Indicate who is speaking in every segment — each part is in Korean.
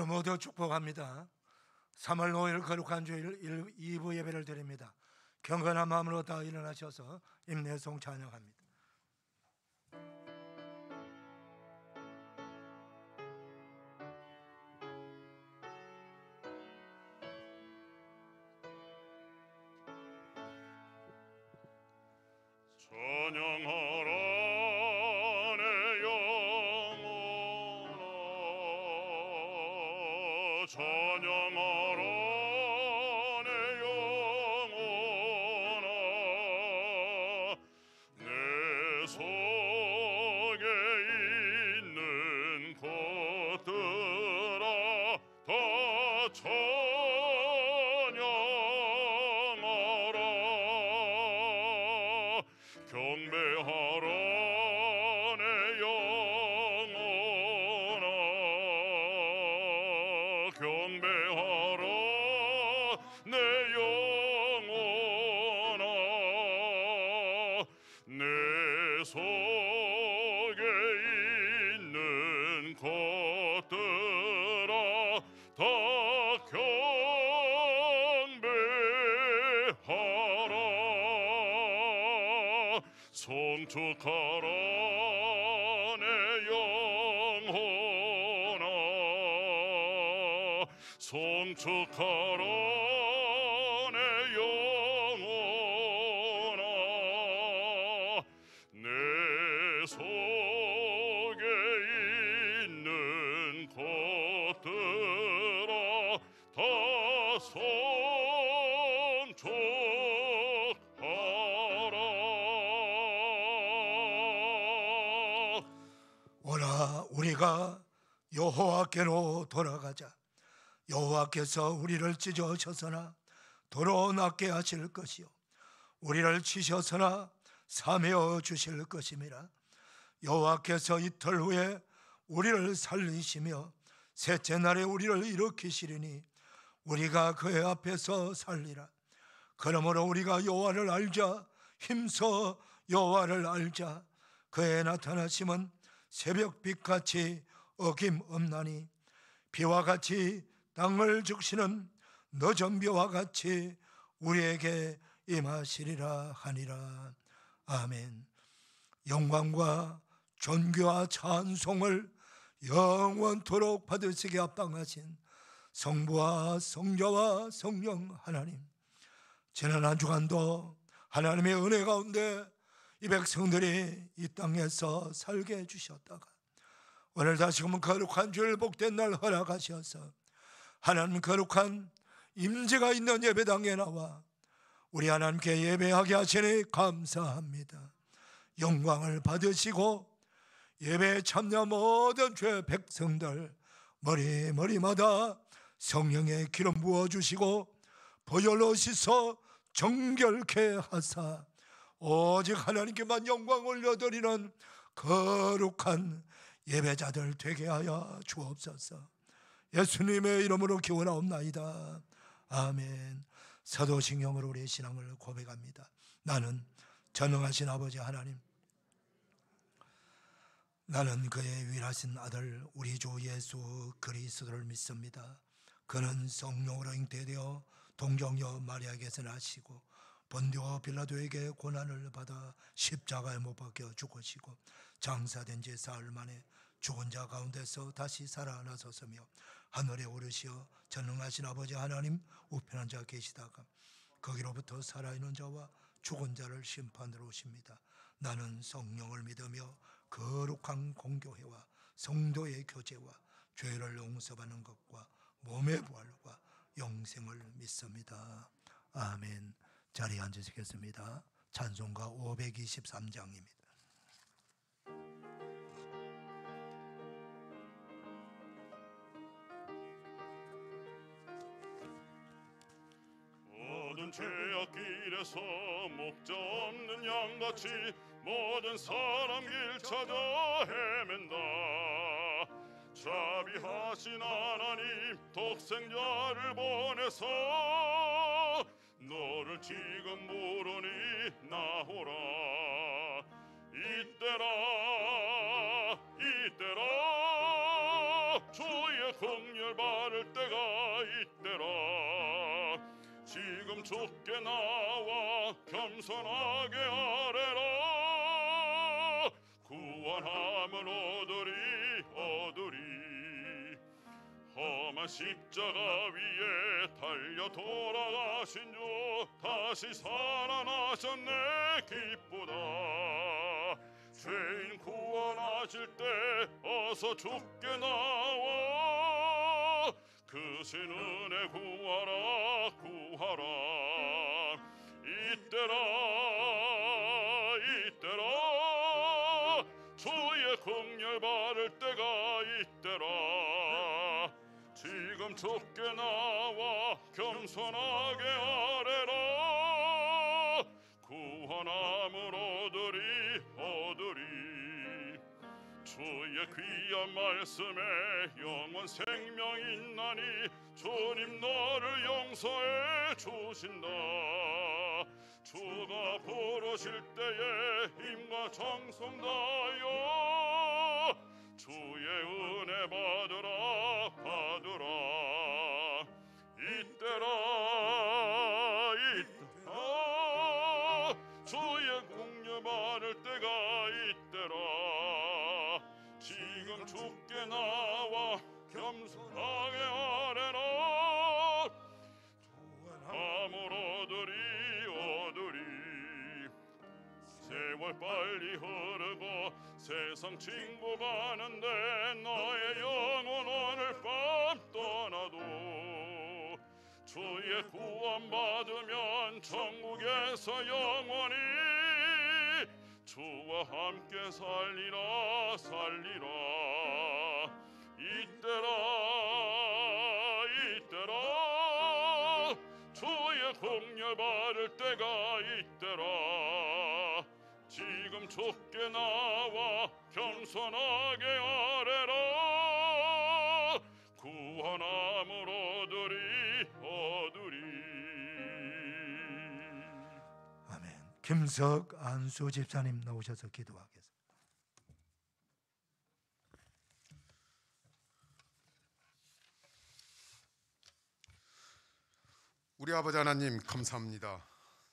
Speaker 1: 여러분 모두 축복합니다. 3월 5일 거룩한 주일 2부 예배를 드립니다. 경건한 마음으로 다 일어나셔서 임내송 찬양합니다.
Speaker 2: 찬양하라 내 영혼아, 찬양하라 내 영혼아, 내 속에 있는 것들아 다 찬양하라. 경배하라 내 영혼아, 경배하라 내 영혼아, 내 속에 있는 것들아 다 경배하라. 송축하라 내 영혼아, 송축하라 내 영혼아, 내 속에 있는 것들아 다 송축하라.
Speaker 1: 오라 우리가 여호와께로 돌아가자. 여호와께서 우리를 찢으셨으나 도로 낫게 하실 것이요 우리를 치셨으나 사매어 주실 것임이라. 여호와께서 이틀 후에 우리를 살리시며 셋째 날에 우리를 일으키시리니 우리가 그의 앞에서 살리라. 그러므로 우리가 여호와를 알자. 힘써 여호와를 알자. 그의 나타나심은 새벽빛같이 어김없나니 비와 같이 땅을 적시는 늦은 비와 같이 우리에게 임하시리라 하니라. 아멘. 영광과 존귀와 찬송을 영원토록 받으시게 합당하신 성부와 성자와 성령 하나님, 지난 한 주간도 하나님의 은혜 가운데 이 백성들이 이 땅에서 살게 해주셨다가 오늘 다시금 거룩한 주일 복된 날 허락하셔서 하나님 거룩한 임재가 있는 예배당에 나와 우리 하나님께 예배하게 하시니 감사합니다. 영광을 받으시고 예배에 참여 모든 죄 백성들 머리마다 성령의 기름 부어주시고 보혈로 씻어 정결케 하사 오직 하나님께만 영광 올려드리는 거룩한 예배자들 되게 하여 주옵소서. 예수님의 이름으로 기원하옵나이다. 아멘. 사도신경으로 우리의 신앙을 고백합니다. 나는 전능하신 아버지 하나님, 나는 그의 유일하신 아들 우리 주 예수 그리스도를 믿습니다. 그는 성령으로 잉태되어 동정녀 마리아에게서 나시고 본디오 빌라도에게 고난을 받아 십자가에 못 박혀 죽으시고 장사된 지 사흘 만에 죽은 자 가운데서 다시 살아나셨으며 하늘에 오르시어 전능하신 아버지 하나님 우편한 자 계시다가 거기로부터 살아있는 자와 죽은 자를 심판으로 오십니다. 나는 성령을 믿으며 거룩한 공교회와 성도의 교제와 죄를 용서받는 것과 몸의 부활과 영생을 믿습니다. 아멘. 자리에 앉으시겠습니다. 찬송가 523장입니다.
Speaker 2: 모든 죄악길에서 목자 없는 양같이 모든 사람 길 찾아 헤맨다. 자비하신 하나님 독생자를 보내서 너를 지금 부르니 나오라. 이때라 주의 긍휼 받으라. 주께 나와 겸손하게 아뢰라. 구원함을 얻으리. 험한 십자가 위에 달려 돌아가신 주 다시 살아나셨네. 기쁘다. 죄인 구원하실 때 어서 주께 나와 그 신 은혜 구하라. 이때라 주의 긍휼 받을 때가 이때라. 지금 주께 나와 겸손하게 아뢰라. 구원함을 얻으리. 주의 귀한 말씀에 영원 생명 있나니 주님 너를 용서해 주신다. 주가 부르실 때에 힘과 정성 다하여 주의 은혜 받으라. 이때라 주의 긍휼 받을 때가 이때라. 지금 주께 나와 겸손하게 아뢰라. 구원함을 얻으리. 세월 빨리 흐르고 세상 친구 가는데 너의 영혼 오늘 밤 떠나도 주의 구원 받으면 천국에서 영원히 주와 함께 살리라. 이때라 주의 긍휼 받을 때가 이때라. 지금 주께 나와 겸손하게 아뢰라. 구원함을 얻으리.
Speaker 1: 아멘. 김석 안수 집사님 나오셔서 기도하겠습니다.
Speaker 3: 우리 아버지 하나님 감사합니다.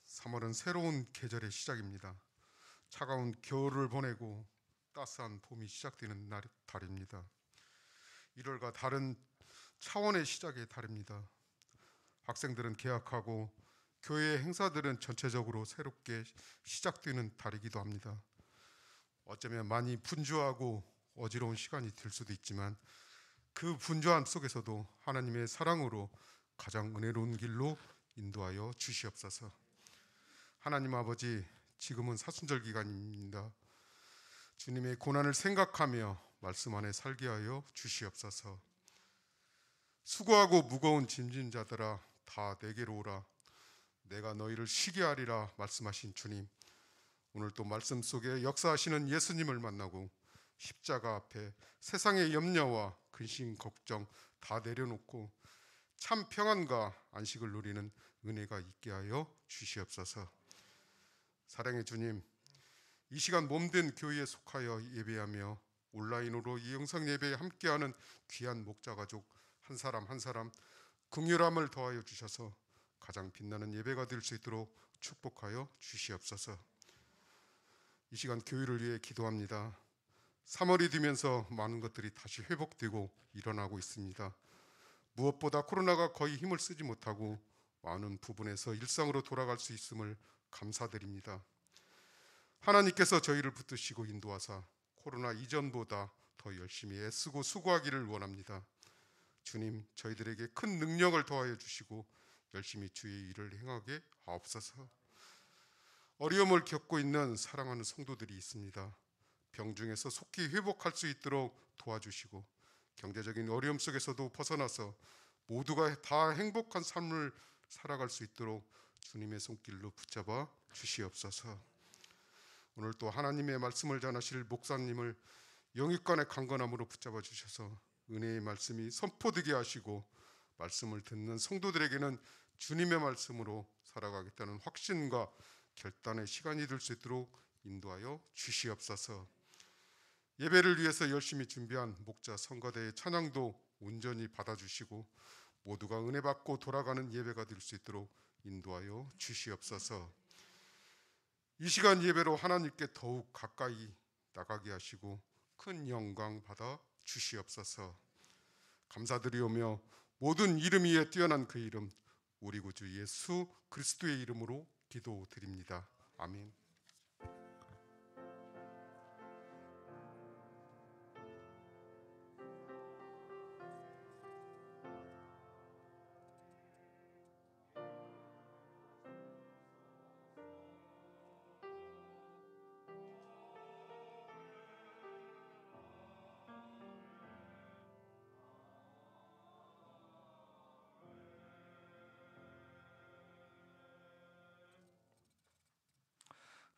Speaker 3: 3월은 새로운 계절의 시작입니다. 차가운 겨울을 보내고 따스한 봄이 시작되는 달입니다. 1월과 다른 차원의 시작의 달입니다. 학생들은 개학하고 교회 행사들은 전체적으로 새롭게 시작되는 달이기도 합니다. 어쩌면 많이 분주하고 어지러운 시간이 될 수도 있지만 그 분주함 속에서도 하나님의 사랑으로 가장 은혜로운 길로 인도하여 주시옵소서. 하나님 아버지, 지금은 사순절 기간입니다. 주님의 고난을 생각하며 말씀 안에 살게 하여 주시옵소서. 수고하고 무거운 짐진 자들아 다 내게로 오라. 내가 너희를 쉬게 하리라 말씀하신 주님, 오늘 또 말씀 속에 역사하시는 예수님을 만나고 십자가 앞에 세상의 염려와 근심 걱정 다 내려놓고 참 평안과 안식을 누리는 은혜가 있게 하여 주시옵소서. 사랑의 주님, 이 시간 몸된 교회에 속하여 예배하며 온라인으로 이 영상 예배에 함께하는 귀한 목자 가족 한 사람 한 사람 긍휼함을 더하여 주셔서 가장 빛나는 예배가 될 수 있도록 축복하여 주시옵소서. 이 시간 교회를 위해 기도합니다. 3월이 되면서 많은 것들이 다시 회복되고 일어나고 있습니다. 무엇보다 코로나가 거의 힘을 쓰지 못하고 많은 부분에서 일상으로 돌아갈 수 있음을 감사드립니다. 하나님께서 저희를 붙드시고 인도하사 코로나 이전보다 더 열심히 애쓰고 수고하기를 원합니다. 주님, 저희들에게 큰 능력을 더하여 주시고 열심히 주의 일을 행하게 하옵소서. 어려움을 겪고 있는 사랑하는 성도들이 있습니다. 병중에서 속히 회복할 수 있도록 도와주시고 경제적인 어려움 속에서도 벗어나서 모두가 다 행복한 삶을 살아갈 수 있도록 주님의 손길로 붙잡아 주시옵소서. 오늘 또 하나님의 말씀을 전하실 목사님을 영육간의 강건함으로 붙잡아 주셔서 은혜의 말씀이 선포되게 하시고 말씀을 듣는 성도들에게는 주님의 말씀으로 살아가겠다는 확신과 결단의 시간이 될 수 있도록 인도하여 주시옵소서. 예배를 위해서 열심히 준비한 목자 성가대의 찬양도 온전히 받아주시고 모두가 은혜 받고 돌아가는 예배가 될 수 있도록 인도하여 주시옵소서. 이 시간 예배로 하나님께 더욱 가까이 나가게 하시고 큰 영광 받아 주시옵소서. 감사드리오며 모든 이름 위에 뛰어난 그 이름 우리 구주 예수 그리스도의 이름으로 기도드립니다. 아멘.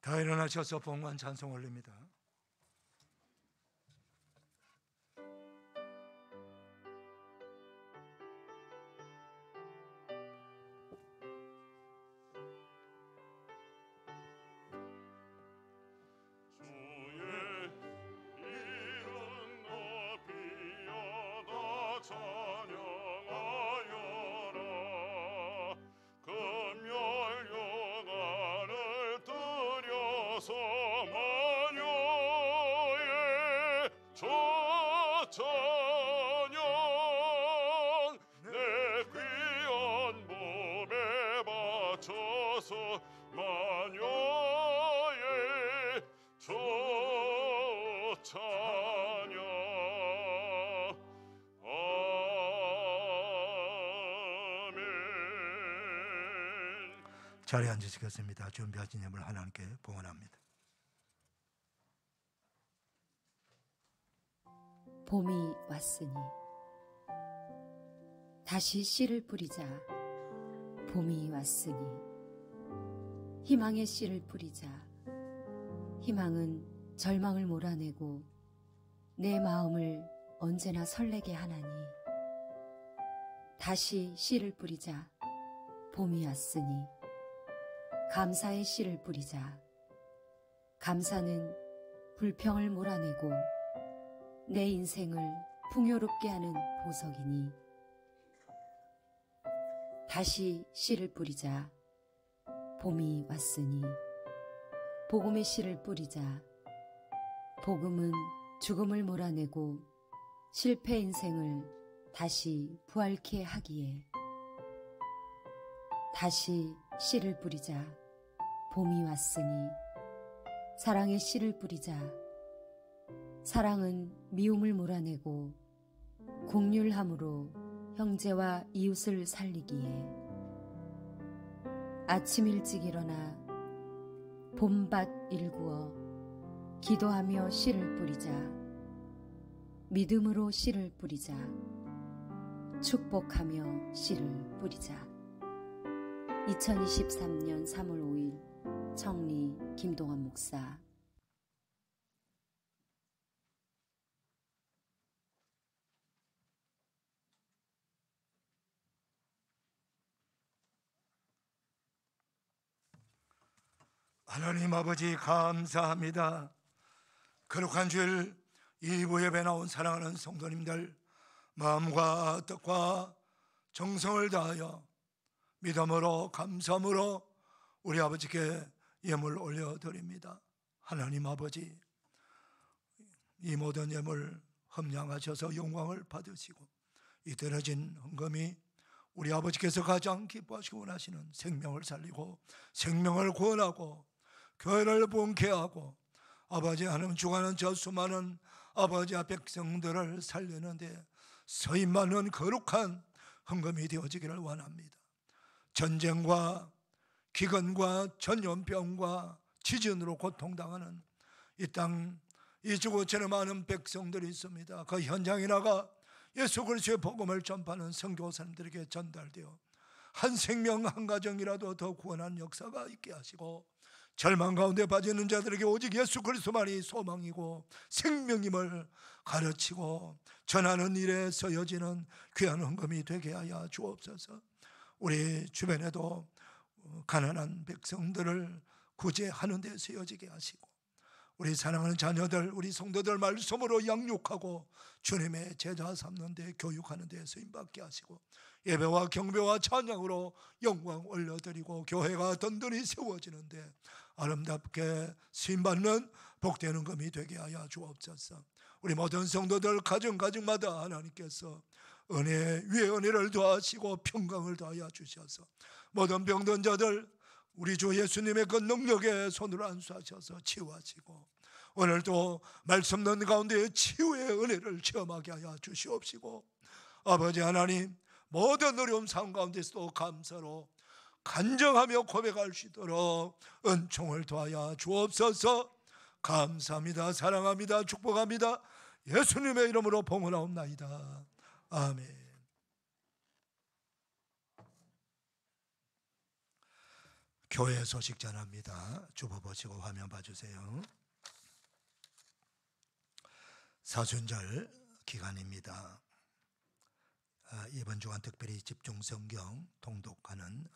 Speaker 1: 다 일어나셔서 봉헌 찬송 올립니다. 자리에 앉으시겠습니다. 준비하신 예물 하나님께 봉헌합니다.
Speaker 4: 봄이 왔으니 다시 씨를 뿌리자. 봄이 왔으니 희망의 씨를 뿌리자. 희망은 절망을 몰아내고 내 마음을 언제나 설레게 하나니 다시 씨를 뿌리자. 봄이 왔으니 감사의 씨를 뿌리자. 감사는 불평을 몰아내고 내 인생을 풍요롭게 하는 보석이니 다시 씨를 뿌리자. 봄이 왔으니 복음의 씨를 뿌리자. 복음은 죽음을 몰아내고 실패 인생을 다시 부활케 하기에 다시 씨를 뿌리자. 봄이 왔으니 사랑의 씨를 뿌리자. 사랑은 미움을 몰아내고 긍휼함으로 형제와 이웃을 살리기에 아침 일찍 일어나 봄밭 일구어 기도하며 씨를 뿌리자. 믿음으로 씨를 뿌리자. 축복하며 씨를 뿌리자. 2023년 3월 5일 청리 김동환 목사.
Speaker 1: 하나님 아버지 감사합니다. 거룩한 주일 2부 예배 나온 사랑하는 성도님들 마음과 뜻과 정성을 다하여 믿음으로 감사함으로 우리 아버지께 예물 올려드립니다. 하나님 아버지 이 모든 예물 흠량하셔서 영광을 받으시고 이 떨어진 헌금이 우리 아버지께서 가장 기뻐하시고 원하시는 생명을 살리고 생명을 구원하고 교회를 번케하고 아버지 하나님 주관하는 저 수많은 아버지 백성들을 살리는데 서임받는 거룩한 헌금이 되어지기를 원합니다. 전쟁과 기근과 전염병과 지진으로 고통당하는 이 땅 이 지구촌에 많은 백성들이 있습니다. 그 현장에 나가 예수 그리스도의 복음을 전파하는 선교사님들에게 전달되어 한 생명 한 가정이라도 더 구원하는 역사가 있게 하시고 절망 가운데 빠지는 자들에게 오직 예수 그리스도만이 소망이고 생명임을 가르치고 전하는 일에 쓰여지는 귀한 헌금이 되게 하여 주옵소서. 우리 주변에도 가난한 백성들을 구제하는 데 쓰여지게 하시고 우리 사랑하는 자녀들 우리 성도들 말씀으로 양육하고 주님의 제자 삼는 데 교육하는 데 쓰임받게 하시고 예배와 경배와 찬양으로 영광 올려드리고 교회가 든든히 세워지는데 아름답게 쓰임받는 복되는 금이 되게 하여 주옵소서. 우리 모든 성도들 가정마다 하나님께서 은혜 위에 은혜를 더하시고 평강을 더하여 주셔서 모든 병든 자들 우리 주 예수님의 그 능력에 손을 안수하셔서 치유하시고 오늘도 말씀 듣는 가운데 치유의 은혜를 체험하게 하여 주시옵시고 아버지 하나님 모든 어려움 상황 가운데서도 감사로 간정하며 고백할 수 있도록 은총을 더하여 주옵소서. 감사합니다. 사랑합니다. 축복합니다. 예수님의 이름으로 봉헌하옵나이다. 아멘. 교회 소식 전합니다. 주보 보시고 화면 봐주세요. 사순절 기간입니다. 이번 주간 특별히 집중 성경 통독하는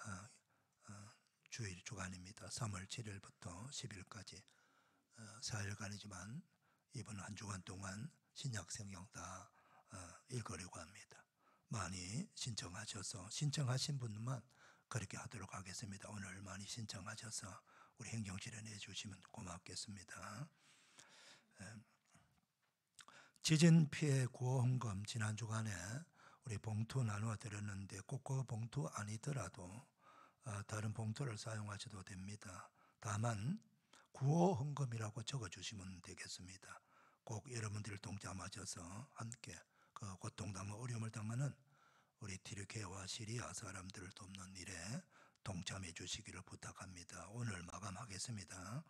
Speaker 1: 주일 주간입니다. 3월 7일부터 10일까지 4일간이지만 이번 한 주간 동안 신약 성경 다 읽으려고 합니다. 많이 신청하셔서 신청하신 분만 그렇게 하도록 하겠습니다. 오늘 많이 신청하셔서 우리 행정실에 내주시면 고맙겠습니다. 지진 피해 구호 헌금 지난 주간에 우리 봉투 나누어 드렸는데 꼭 그 봉투 아니더라도 다른 봉투를 사용하셔도 됩니다. 다만 구호 헌금이라고 적어주시면 되겠습니다. 꼭 여러분들 동참하셔서 함께 그 고통당하고 어려움을 당하는 우리 티르키예와 시리아 사람들을 돕는 일에 동참해 주시기를 부탁합니다. 오늘 마감하겠습니다.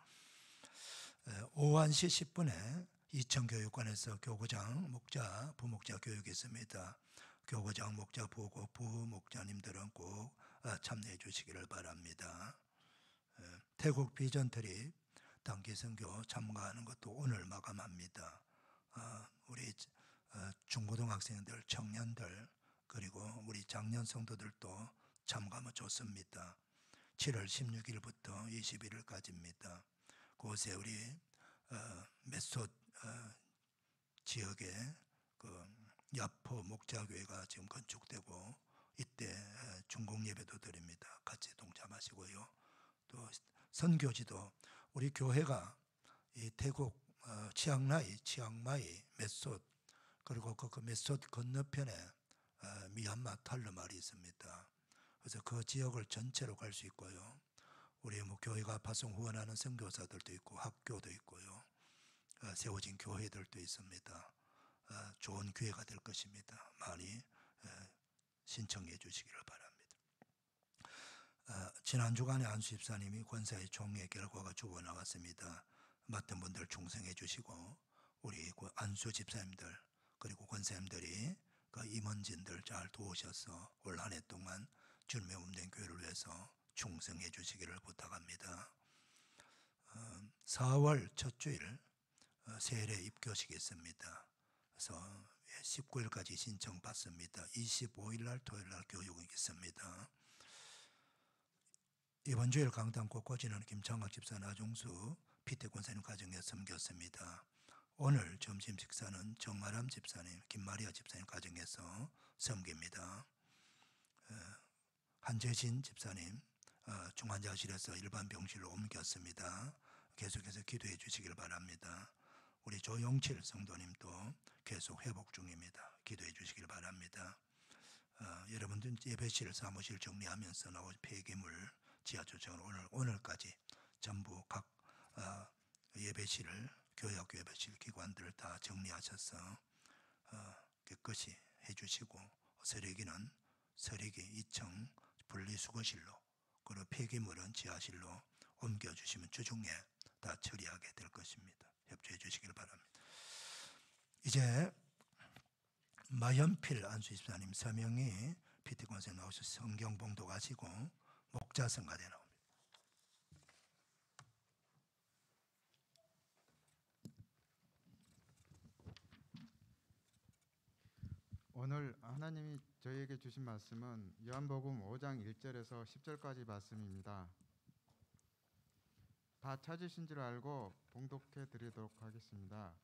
Speaker 1: 오후 1시 10분에 이천교육관에서 교구장, 목자, 부목자 교육이 있습니다. 교구장, 목자, 부목자님들은 꼭 참여해 주시기를 바랍니다. 태국 비전 트립 단기 선교 참가하는 것도 오늘 마감합니다. 우리 중고등학생들, 청년들 그리고 우리 장년 성도들도 참가하면 좋습니다. 7월 16일부터 21일까지입니다. 그곳에 우리 메솥 지역에 그 야포 목자교회가 지금 건축되고 이때 중공 예배도 드립니다. 같이 동참하시고요. 또 선교지도 우리 교회가 이 태국 치앙마이 메솥 그리고 그 메솥 건너편에 미얀마 탈르말이 있습니다. 그래서 그 지역을 전체로 갈 수 있고요. 우리 뭐 교회가 파송 후원하는 선교사들도 있고 학교도 있고요. 세워진 교회들도 있습니다. 좋은 기회가 될 것입니다. 많이 신청해 주시기를 바랍니다. 지난 주간에 안수 집사님이 권사의 총회 결과가 주고 나왔습니다. 맡은 분들 충성해 주시고 우리 안수 집사님들 그리고 권사님들이 그 임원진들 잘 도우셔서 올 한 해 동안 주님의 몸된 교회를 위해서 충성해 주시기를 부탁합니다. 4월 첫 주일 세례 입교식이 있습니다. 그래서 19일까지 신청받습니다. 25일 날 토요일 날 교육이 있습니다. 이번 주일 강당 꽃꽂이는 김창학 집사 나중수 피태 권사님 가정에 섬겼습니다. 오늘 점심 식사는 정아람 집사님, 김마리아 집사님 가정에서 섬깁니다. 한재신 집사님 중환자실에서 일반 병실로 옮겼습니다. 계속해서 기도해 주시길 바랍니다. 우리 조영칠 성도님도 계속 회복 중입니다. 기도해 주시길 바랍니다. 여러분들 예배실 사무실 정리하면서 나온 폐기물 지하주차장을 오늘까지 전부 각 예배실을 교회학교 예배실 기관들을 다 정리하셔서 깨끗이 해주시고 서리기는 서리기 2층 분리수거실로 그리고 폐기물은 지하실로 옮겨주시면 주중에 다 처리하게 될 것입니다. 협조해 주시길 바랍니다. 이제 마연필 안수집사님 서명이 피티권에 나오셔서 성경 봉독하시고 목자성가대 나옵니다.
Speaker 5: 오늘 하나님이 저희에게 주신 말씀은 요한복음 5장 1절에서 10절까지 말씀입니다. 다 찾으신 줄 알고 봉독해 드리도록 하겠습니다.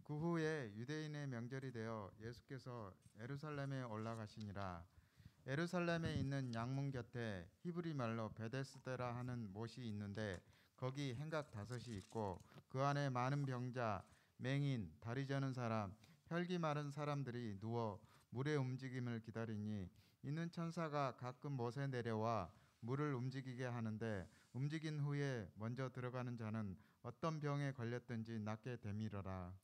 Speaker 5: 그 후에 유대인의 명절이 되어 예수께서 예루살렘에 올라가시니라. 예루살렘에 있는 양문 곁에 히브리 말로 베데스다라 하는 못이 있는데 거기 행각 5이 있고 그 안에 많은 병자, 맹인, 다리 저는 사람, 혈기 마른 사람들이 누워 물의 움직임을 기다리니 이는 천사가 가끔 못에 내려와 물을 움직이게 하는데 움직인 후에 먼저 들어가는 자는 어떤 병에 걸렸든지 낫게 되밀어라.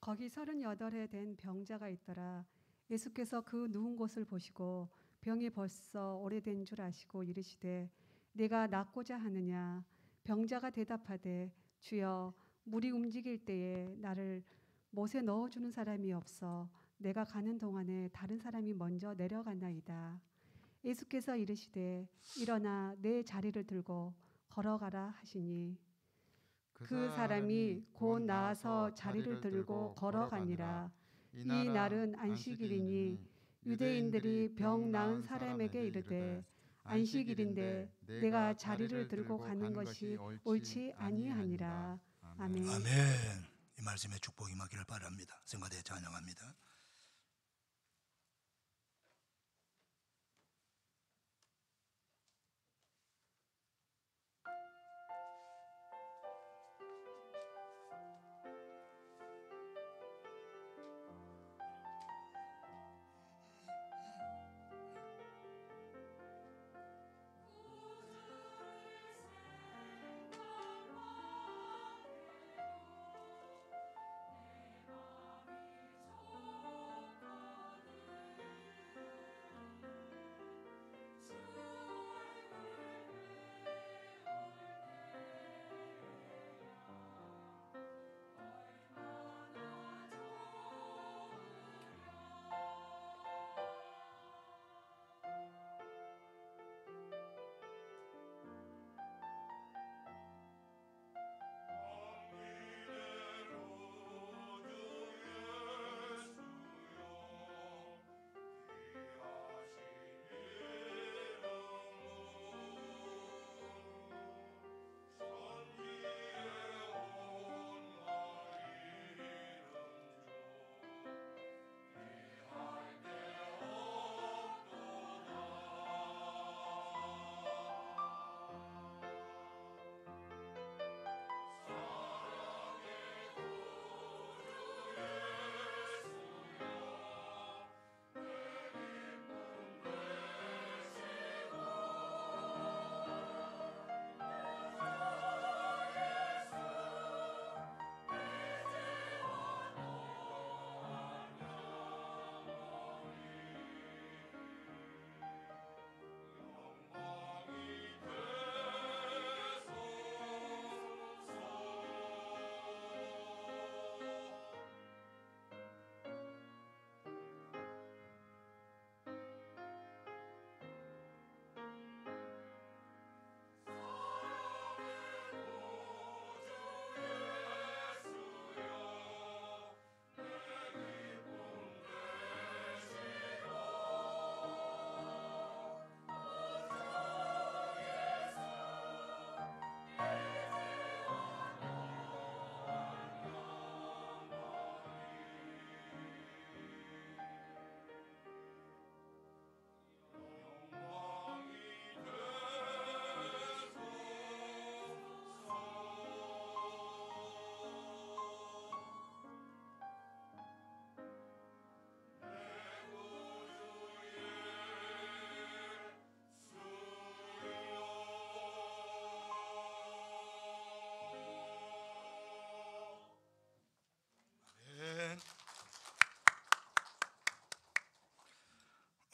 Speaker 6: 거기 38해 된 병자가 있더라. 예수께서 그 누운 곳을 보시고 병이 벌써 오래된 줄 아시고 이르시되 내가 낫고자 하느냐. 병자가 대답하되 주여 물이 움직일 때에 나를 못에 넣어주는 사람이 없어 내가 가는 동안에 다른 사람이 먼저 내려가나이다. 예수께서 이르시되 일어나 내 자리를 들고 걸어가라 하시니 그 사람이 곧 나아서 자리를 들고 걸어가니라. 이 날은 안식일이니 유대인들이 병 나은 사람에게 이르되 안식일인데 내가 자리를 들고 가는 것이 옳지 아니하니라. 아멘.
Speaker 1: 아멘. 이 말씀에 축복이 임하기를 바랍니다. 성가대 찬양합니다.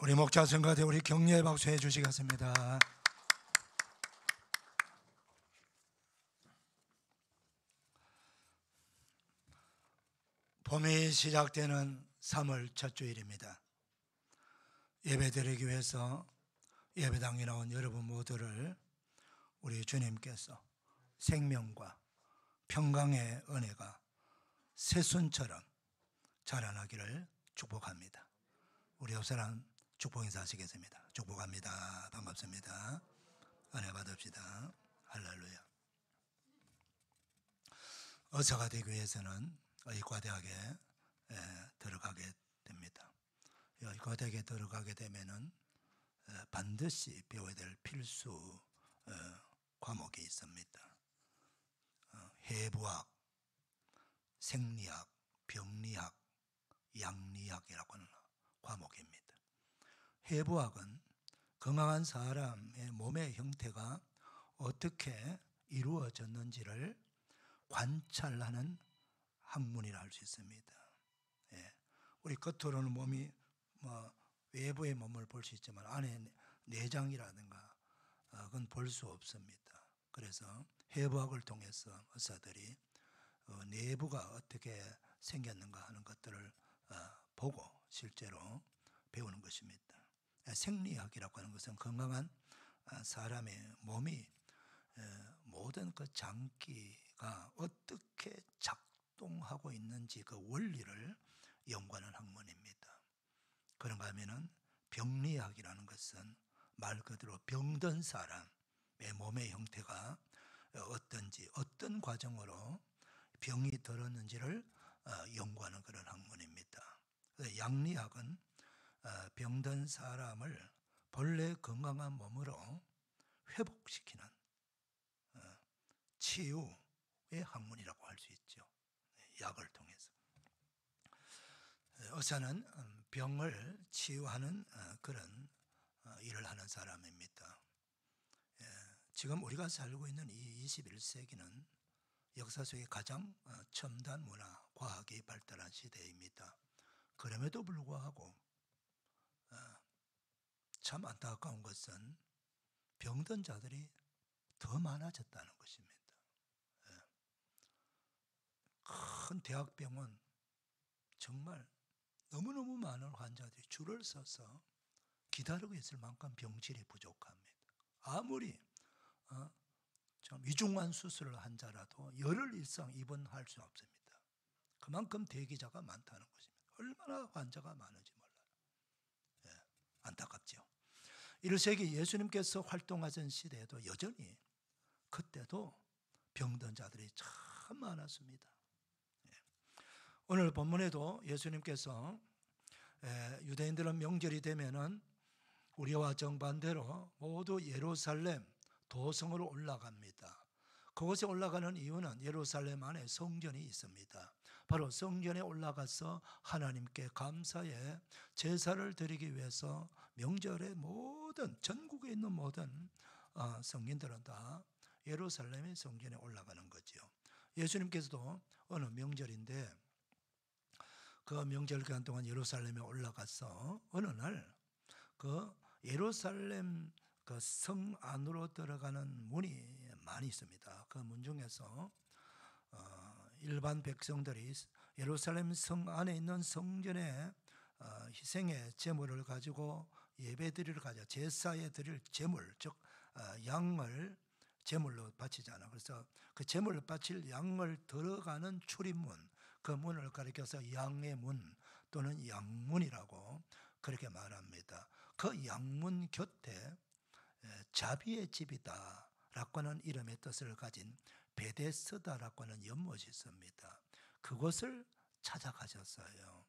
Speaker 1: 우리 목자 성가대 우리 격려의 박수 해주시겠습니다. 봄이 시작되는 3월 첫 주일입니다. 예배드리기 위해서 예배당에 나온 여러분 모두를 우리 주님께서 생명과 평강의 은혜가 새순처럼 자라나기를 축복합니다. 우리 옆 사람 축복 인사하시겠습니다. 축복합니다. 반갑습니다. 은혜 받읍시다. 할렐루야. 의사가 되기 위해서는 의과대학에 들어가게 됩니다. 의과대학에 들어가게 되면은 반드시 배워야 될 필수 과목이 있습니다. 해부학, 생리학, 병리학, 양리학이라고 하는 과목입니다. 해부학은 건강한 사람의 몸의 형태가 어떻게 이루어졌는지를 관찰하는 학문이라 할 수 있습니다. 예. 우리 겉으로는 몸이 외부의 몸을 볼 수 있지만 안에 내장이라든가 그건 볼 수 없습니다. 그래서 해부학을 통해서 의사들이 내부가 어떻게 생겼는가 하는 것들을 보고 실제로 배우는 것입니다. 생리학이라고 하는 것은 건강한 사람의 몸이 모든 그 장기가 어떻게 작동하고 있는지 그 원리를 연구하는 학문입니다. 그런가 하면은 병리학이라는 것은 말 그대로 병든 사람의 몸의 형태가 어떤지 어떤 과정으로 병이 들었는지를 연구하는 그런 학문입니다. 양리학은 병든 사람을 본래 건강한 몸으로 회복시키는 치유의 학문이라고 할 수 있죠. 약을 통해서. 의사는 병을 치유하는 그런 일을 하는 사람입니다. 지금 우리가 살고 있는 이 21세기는 역사 속에 가장 첨단 문화, 과학이 발달한 시대입니다. 그럼에도 불구하고 참 안타까운 것은 병든 자들이 더 많아졌다는 것입니다. 큰 대학병원 정말 너무너무 많은 환자들이 줄을 서서 기다리고 있을 만큼 병실이 부족합니다. 아무리 좀 위중한 수술을 한 자라도 열흘 이상 입원할 수 없습니다. 그만큼 대기자가 많다는 것입니다. 얼마나 환자가 많은지 몰라요. 안타깝죠. 1세기 예수님께서 활동하던 시대에도 여전히 그때도 병든 자들이 참 많았습니다. 오늘 본문에도 예수님께서 유대인들은 명절이 되면은 우리와 정반대로 모두 예루살렘 도성으로 올라갑니다. 그곳에 올라가는 이유는 예루살렘 안에 성전이 있습니다. 바로 성전에 올라가서 하나님께 감사의 제사를 드리기 위해서 명절에 전국에 있는 모든 성인들은 다 예루살렘의 성전에 올라가는 거죠. 예수님께서도 어느 명절인데 그 명절 기간 동안 예루살렘에 올라가서 어느 날 그 예루살렘 그 성 안으로 들어가는 문이 많이 있습니다. 그 문 중에서 일반 백성들이 예루살렘 성 안에 있는 성전에 희생의 제물을 가지고 예배드리러 가자. 제사에 드릴 제물, 즉 양을 제물로 바치잖아. 그래서 그 제물을 바칠 양을 들어가는 출입문, 그 문을 가리켜서 양의 문 또는 양문이라고 그렇게 말합니다. 그 양문 곁에 자비의 집이다 라고 하는 이름의 뜻을 가진 베데스다라고 하는 연못이 있습니다. 그곳을 찾아가셨어요.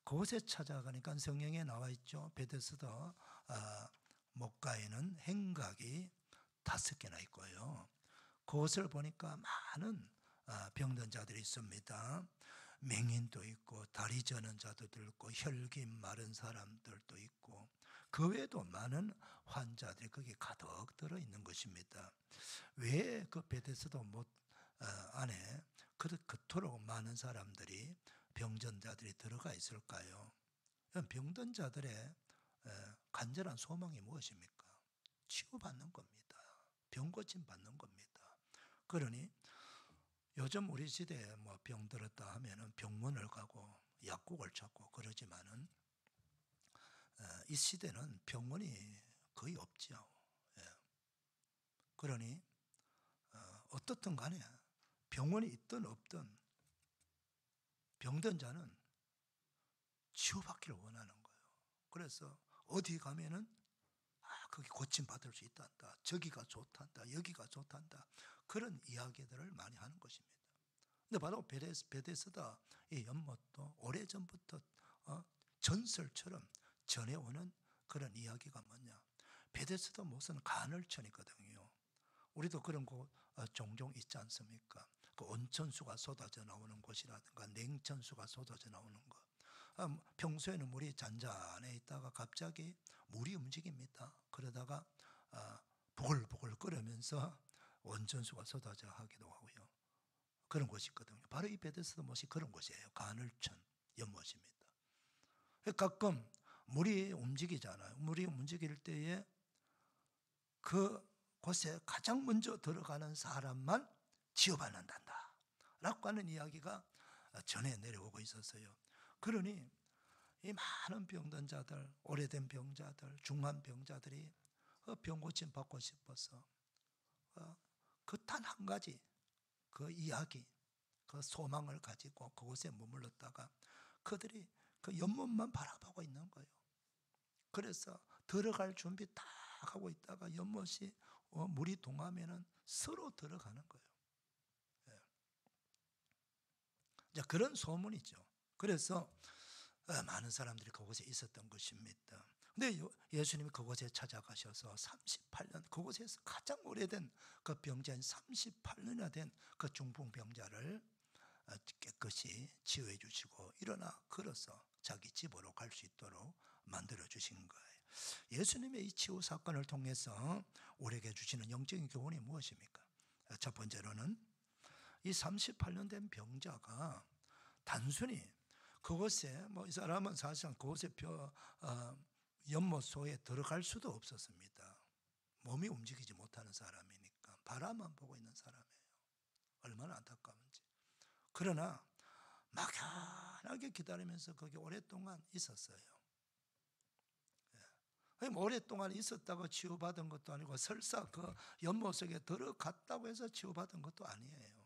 Speaker 1: 그곳에 찾아가니까 성경에 나와 있죠. 베데스다 목가에는 행각이 5개나 있고요. 그곳을 보니까 많은 병든 자들이 있습니다. 맹인도 있고 다리 저는 자들도 있고 혈기 마른 사람들도 있고 그 외에도 많은 환자들이 거기 가득 들어있는 것입니다. 왜 그 베데스다 못 안에 그토록 많은 사람들이 병든 자들이 들어가 있을까요? 병든 자들의 간절한 소망이 무엇입니까? 치유받는 겁니다. 병고침 받는 겁니다. 그러니 요즘 우리 시대에 병 들었다 하면은 병원을 가고 약국을 찾고 그러지만은 이 시대는 병원이 거의 없죠. 그러니 어떻든 간에 병원이 있든 없든 병든 자는 치유받기를 원하는 거예요. 그래서 어디 가면은 거기 고침 받을 수 있단다. 저기가 좋단다. 여기가 좋단다. 그런 이야기들을 많이 하는 것입니다. 근데 바로 베데스다의 연못도 오래전부터 전설처럼 전해오는 그런 이야기가 뭐냐? 베데스다 못은 간헐천이거든요. 우리도 그런 곳 종종 있지 않습니까? 그 온천수가 쏟아져 나오는 곳이라든가 냉천수가 쏟아져 나오는 것. 평소에는 물이 잔잔해 있다가 갑자기 물이 움직입니다. 그러다가 보글보글 끓으면서 온천수가 쏟아져 하기도 하고요. 그런 곳이 있거든요. 바로 이 베데스다 못이 그런 곳이에요. 간헐천 연못입니다. 가끔 물이 움직이잖아요. 물이 움직일 때에 그 곳에 가장 먼저 들어가는 사람만 지어받는단다 라고 하는 이야기가 전해 내려오고 있었어요. 그러니 이 많은 병든 자들, 오래된 병자들, 중한 병자들이 병고침 받고 싶어서 그 단 한 가지 그 이야기, 그 소망을 가지고 그곳에 머물렀다가 그들이 그 연못만 바라보고 있는 거예요. 그래서 들어갈 준비 딱 하고 있다가 연못이 물이 동하면은 서로 들어가는 거예요. 예. 자, 그런 소문이죠. 그래서 많은 사람들이 그곳에 있었던 것입니다. 근데 예수님이 그곳에 찾아가셔서 38년 그곳에서 가장 오래된 그 병자인 38년이나 된 그 중풍병자를 깨끗이 치유해 주시고 일어나 걸어서 자기 집으로 갈 수 있도록 만들어 주신 거예요. 예수님의 이 치유 사건을 통해서 우리에게 주시는 영적인 교훈이 무엇입니까? 첫 번째로는 이 38년 된 병자가 단순히 그곳에 이 사람은 사실상 그곳에 연못소에 들어갈 수도 없었습니다. 몸이 움직이지 못하는 사람이니까 바라만 보고 있는 사람이에요. 얼마나 안타까운지. 그러나 막연하게 기다리면서 거기 오랫동안 있었어요. 오랫동안 있었다고 치유받은 것도 아니고 설사 그 연못 속에 들어갔다고 해서 치유받은 것도 아니에요.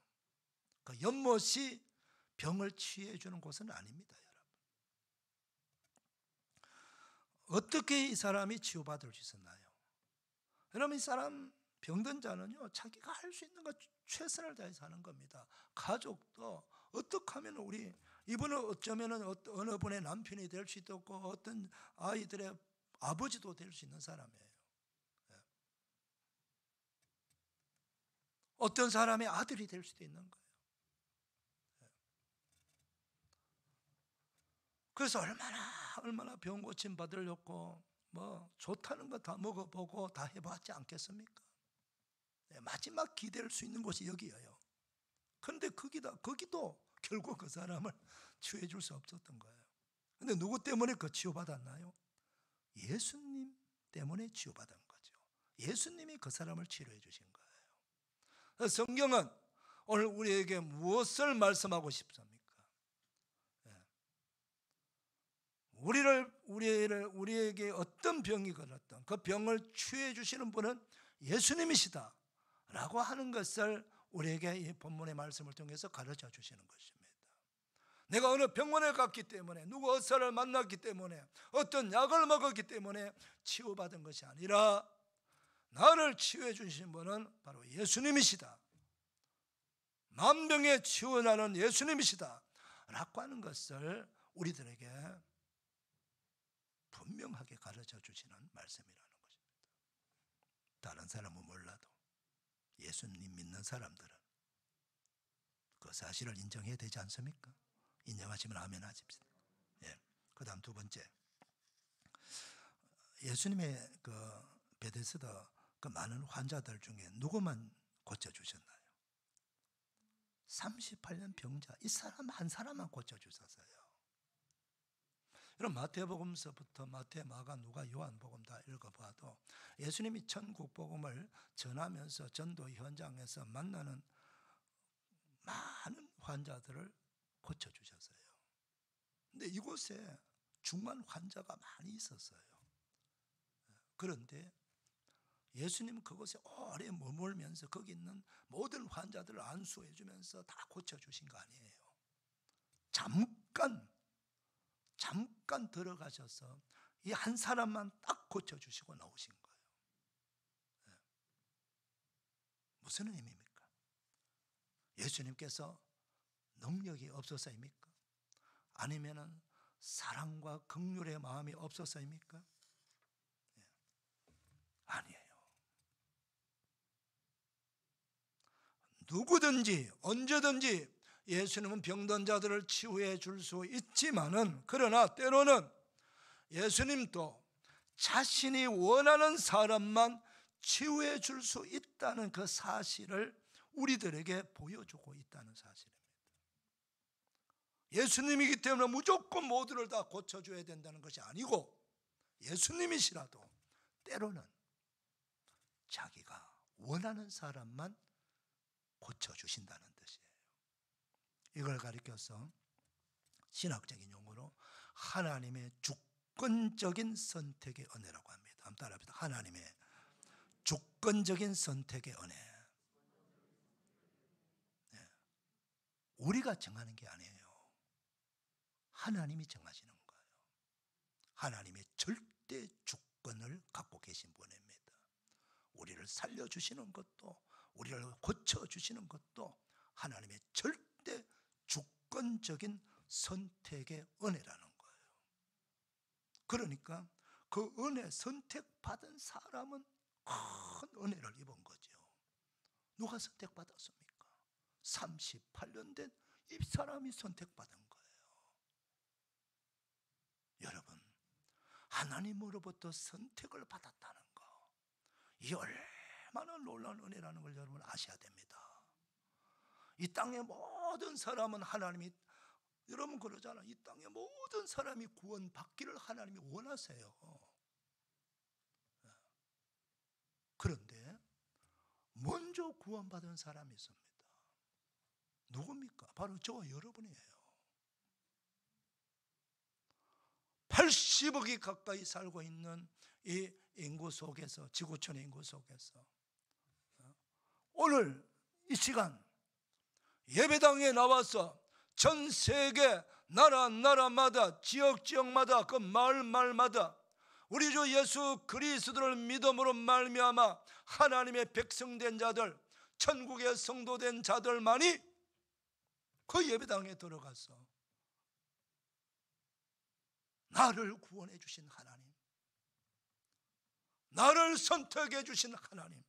Speaker 1: 그 연못이 병을 치유해 주는 곳은 아닙니다, 여러분. 어떻게 이 사람이 치유받을 수 있었나요? 여러분, 이 사람 병든 자는요, 자기가 할 수 있는 것 최선을 다해서 하는 겁니다. 가족도 어떻게 하면 이분은 어쩌면 어느 분의 남편이 될 수도 있고 어떤 아이들의 아버지도 될 수 있는 사람이에요. 어떤 사람의 아들이 될 수도 있는 거예요. 그래서 얼마나 병 고침 받으려고 좋다는 거 다 먹어보고 다 해봤지 않겠습니까? 마지막 기댈 수 있는 곳이 여기예요. 그런데 거기도 결국 그 사람을 치유해 줄 수 없었던 거예요. 근데 누구 때문에 그 치유받았나요? 예수님 때문에 치유받은 거죠. 예수님이 그 사람을 치료해 주신 거예요. 성경은 오늘 우리에게 무엇을 말씀하고 싶습니까? 우리에게 어떤 병이 걸렸던 그 병을 치유해 주시는 분은 예수님이시다 라고 하는 것을 우리에게 이 본문의 말씀을 통해서 가르쳐 주시는 것입니다. 내가 어느 병원에 갔기 때문에 누구 의사를 만났기 때문에 어떤 약을 먹었기 때문에 치유받은 것이 아니라 나를 치유해 주신 분은 바로 예수님이시다. 만병의 치유나는 예수님이시다 라고 하는 것을 우리들에게 분명하게 가르쳐 주시는 말씀이라는 것입니다. 다른 사람은 몰라도 예수님 믿는 사람들은 그 사실을 인정해야 되지 않습니까? 인정하시면 아멘 하십시오. 그 다음 두 번째, 예수님의 그 베데스다 그 많은 환자들 중에 누구만 고쳐주셨나요? 38년 병자, 이 사람 한 사람만 고쳐주셨어요. 여러분, 마태복음서부터 마태, 마가, 누가, 요한복음 다 읽어봐도 예수님이 천국 복음을 전하면서 전도 현장에서 만나는 많은 환자들을 고쳐주셨어요. 근데 이곳에 중한 환자가 많이 있었어요. 그런데 예수님은 그곳에 오래 머물면서 거기 있는 모든 환자들을 안수해 주면서 다 고쳐주신 거 아니에요. 잠깐 들어가셔서 이 한 사람만 딱 고쳐주시고 나오신 거예요. 무슨 의미입니까? 예수님께서 능력이 없어서입니까? 아니면은 사랑과 긍휼의 마음이 없어서입니까? 누구든지 언제든지 예수님은 병든 자들을 치유해 줄 수 있지만은, 그러나 때로는 예수님도 자신이 원하는 사람만 치유해 줄 수 있다는 그 사실을 우리들에게 보여주고 있다는 사실입니다. 예수님이기 때문에 무조건 모두를 다 고쳐줘야 된다는 것이 아니고, 예수님이시라도 때로는 자기가 원하는 사람만 고쳐주신다는 뜻이에요. 이걸 가리켜서 신학적인 용어로 하나님의 주권적인 선택의 은혜라고 합니다. 한번 따라합니다. 하나님의 주권적인 선택의 은혜. 네. 우리가 정하는 게 아니에요. 하나님이 정하시는 거예요. 하나님의 절대 주권을 갖고 계신 분입니다. 우리를 살려주시는 것도, 우리를 고쳐주시는 것도 하나님의 절대 주권적인 선택의 은혜라는 거예요. 그러니까 그 은혜 선택받은 사람은 큰 은혜를 입은 거죠. 누가 선택받았습니까? 38년 된 이 사람이 선택받은 거예요. 여러분, 하나님으로부터 선택을 받았다는 거, 이 얼마나 놀라운 은혜라는 걸 여러분 아셔야 됩니다. 이 땅의 모든 사람은 하나님이, 여러분 그러잖아요. 이 땅의 모든 사람이 구원받기를 하나님이 원하세요. 그런데 먼저 구원받은 사람이 있습니다. 누굽니까? 바로 저와 여러분이에요. 80억이 가까이 살고 있는 이 인구 속에서, 지구촌 인구 속에서 오늘 이 시간 예배당에 나와서 전 세계 나라마다, 지역마다, 그 마을마다 우리 주 예수 그리스도를 믿음으로 말미암아 하나님의 백성된 자들, 천국의 성도된 자들만이 그 예배당에 들어가서 나를 구원해 주신 하나님, 나를 선택해 주신 하나님,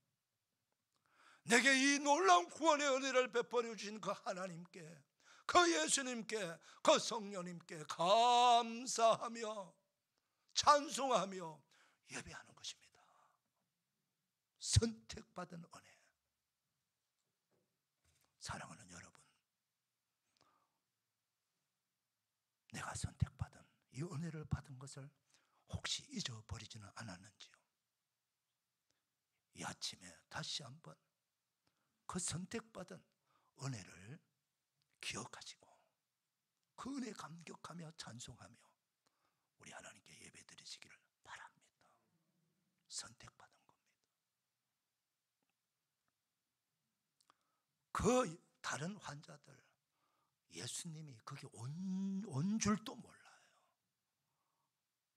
Speaker 1: 내게 이 놀라운 구원의 은혜를 베풀어 주신 그 하나님께, 그 예수님께, 그 성령님께 감사하며 찬송하며 예배하는 것입니다. 선택받은 은혜. 사랑하는 여러분, 내가 선택받은 이 은혜를 받은 것을 혹시 잊어버리지는 않았는지요? 이 아침에 다시 한번 그 선택받은 은혜를 기억하시고 그 은혜에 감격하며 찬송하며 우리 하나님께 예배드리시기를 바랍니다. 선택받은 겁니다. 그 다른 환자들 예수님이 거기 온 줄도 몰라요.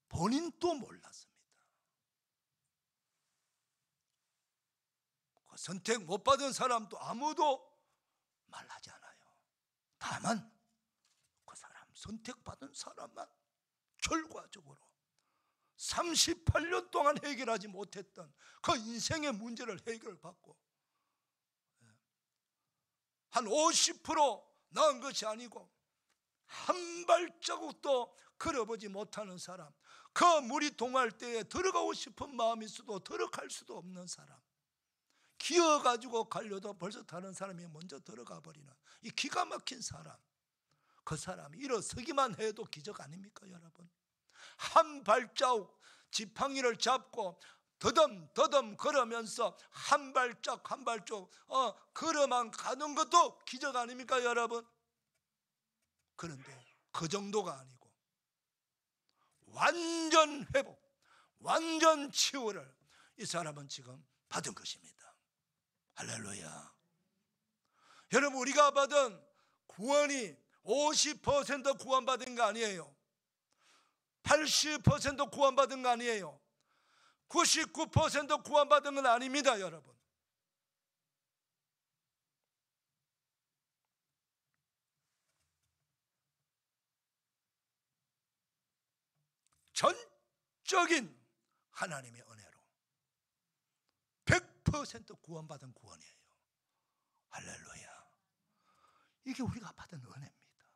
Speaker 1: 본인도 몰랐습니다. 그 선택 못 받은 사람도 아무도 말하지 않아요. 다만 그 사람, 선택받은 사람만 결과적으로 38년 동안 해결하지 못했던 그 인생의 문제를 해결받고 한 50% 나은 것이 아니고 한 발자국도 걸어보지 못하는 사람, 그 물이 동할 때에 들어가고 싶은 마음이 있어도 들어갈 수도 없는 사람, 기어가지고 가려도 벌써 다른 사람이 먼저 들어가 버리는 이 기가 막힌 사람, 그 사람이 일어서기만 해도 기적 아닙니까 여러분? 한 발자국 지팡이를 잡고 더듬더듬 걸으면서 한 발짝 걸어만 가는 것도 기적 아닙니까 여러분? 그런데 그 정도가 아니고 완전 회복, 완전 치유를 이 사람은 지금 받은 것입니다. 할렐루야. 여러분, 우리가 받은 구원이 50% 구원받은 거 아니에요. 80% 구원받은 거 아니에요. 99% 구원받은 건 아닙니다 여러분. 전적인 하나님의 은혜로 100% 구원받은 구원이에요. 할렐루야. 이게 우리가 받은 은혜입니다.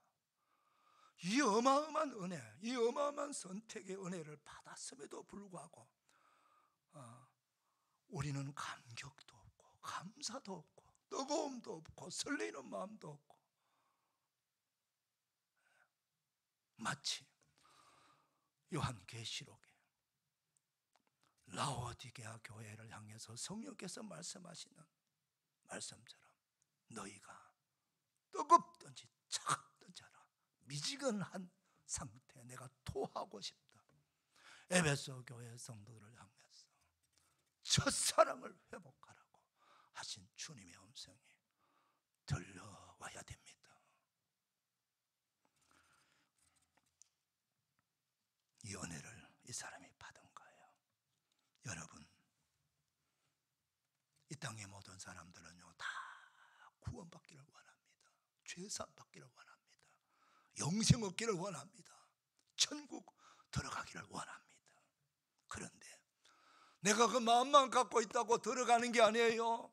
Speaker 1: 이 어마어마한 은혜, 이 어마어마한 선택의 은혜를 받았음에도 불구하고 우리는 감격도 없고 감사도 없고 뜨거움도 없고 설레는 마음도 없고, 마치 요한계시록에 라오디게아 교회를 향해서 성령께서 말씀하시는 말씀처럼 너희가 뜨겁든지 차갑든지 하라. 미지근한 상태, 내가 토하고 싶다. 에베소 교회 성도들을 향해서 첫사랑을 회복하라고 하신 주님의 음성이 들려와야 됩니다. 이 은혜를 이 사람이 받은 거예요. 여러분, 이 땅의 모든 사람들은요 다 구원받기를 원합니다. 죄사함 받기를 원합니다. 영생 얻기를 원합니다. 천국 들어가기를 원합니다. 그런데 내가 그 마음만 갖고 있다고 들어가는 게 아니에요.